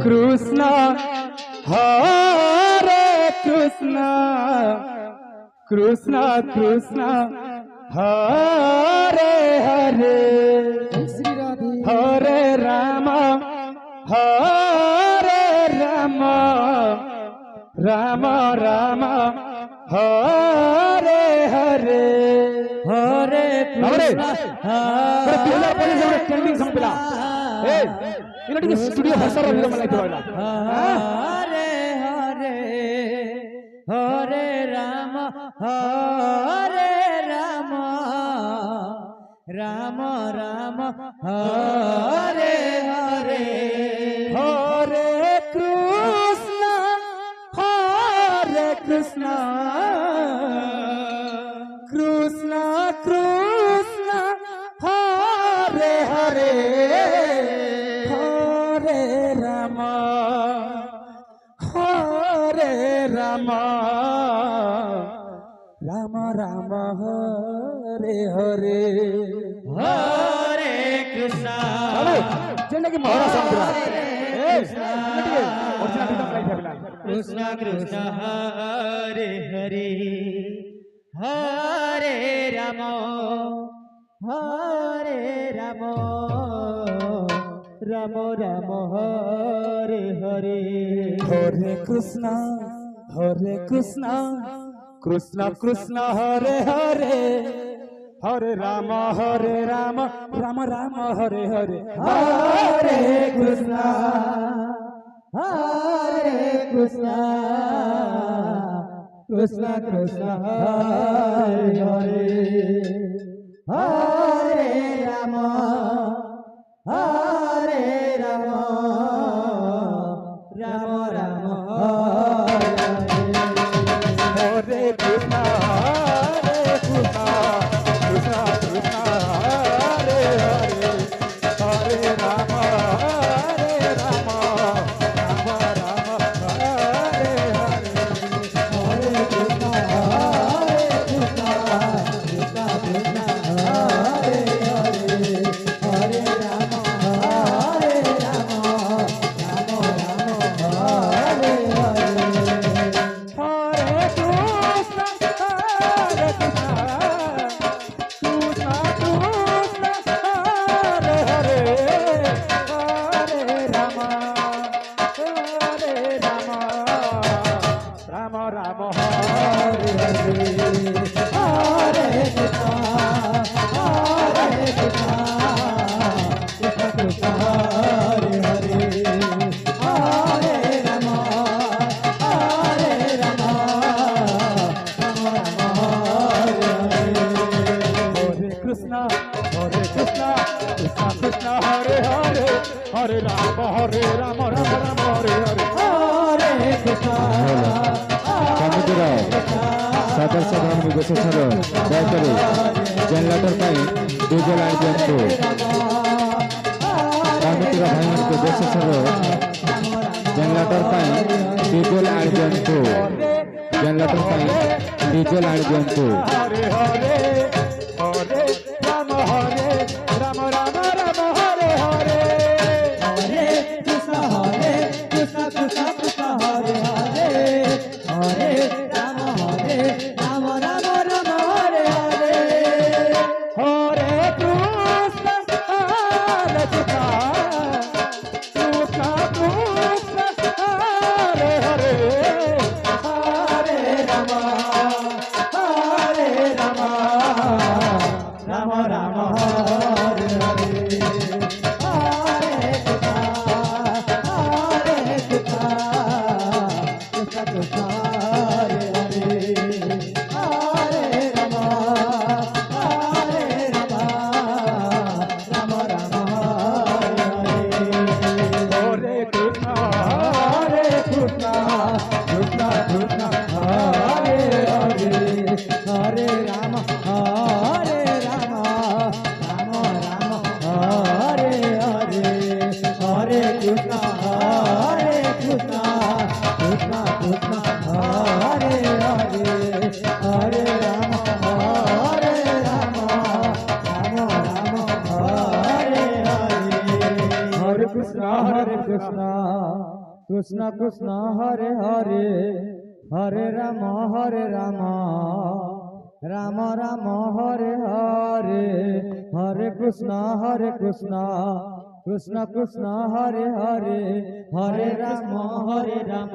कृष्ण हरे Krishna Krishna Krishna Hare Hare Hare Ram Ram Ram Hare Hare Hare Krishna trending song पिला ए इलाटी studio भाषा रो video मलाई दिवाला हरे हरे हरे राम राम राम हरे हरे हरे कृष्ण कृष्ण कृष्ण हरे हरे हरे राम राम राम हरे हरे हरे कृष्ण जेंडा की मोहरा सॉन्ग दिला कृष्ण कृष्ण हरे हरे हरे राम राम राम हरे हरे हरे कृष्ण कृष्ण कृष्ण हरे हरे हरे राम राम राम हरे हरे हरे कृष्ण कृष्ण कृष्ण हरे हरे हरे राम राम राम हरे कृष्ण कृष्ण कृष्ण हरे हरे हरे राम राम राम हरे हरे हरे कृष्ण कृष्ण हरे हरे हरे राम राम हरे हरे हरे कृष्ण कृष्ण हरे हरे हरे राम राम राम हरे हरे हरे कृष्ण कृष्ण कृष्ण हरे हरे हरे राम राम हरे हरे हरे कृष्ण कृष्ण कृष्ण हरे हरे हरे राम राम राम हरे हरे हरे कृष्ण କମିଟିର ସଦସ୍ୟଗଣ ବିଶେଷର ଦୟାକରି ଜେନେରେଟର ପାଇଁ ଡିଜେଲ ଆଣି ଦିଅନ୍ତୁ। କମିଟିର ଭାଇମାନଙ୍କୁ ବିଶେଷର ଜେନେରେଟର ପାଇଁ ଡିଜେଲ ଆଣି ଦିଅନ୍ତୁ। ଜେନେରେଟର ପାଇଁ ଡିଜେଲ ଆଣି ଦିଅନ୍ତୁ। हरे हरे हरे राम राम राम हरे हरे हरे कृष्ण कृष्ण कृष्ण हरे हरे हरे राम राम राम हरे हरे हरे कृष्ण कृष्ण हरे हरे हरे राम राम राम हरे हरे हरे कृष्ण कृष्ण कृष्ण हरे हरे हरे राम राम राम हरे हरे हरे कृष्ण कृष्ण कृष्ण हरे हरे हरे राम राम राम हरे हरे हरे कृष्ण कृष्ण कृष्ण हरे हरे हरे राम राम राम हरे हरे हरे कृष्ण কৃষ্ণ কৃষ্ণ হরে হরে হরে রাম রাম রাম হরে হরে হরে কৃষ্ণ কৃষ্ণ কৃষ্ণ হরে হরে হরে রাম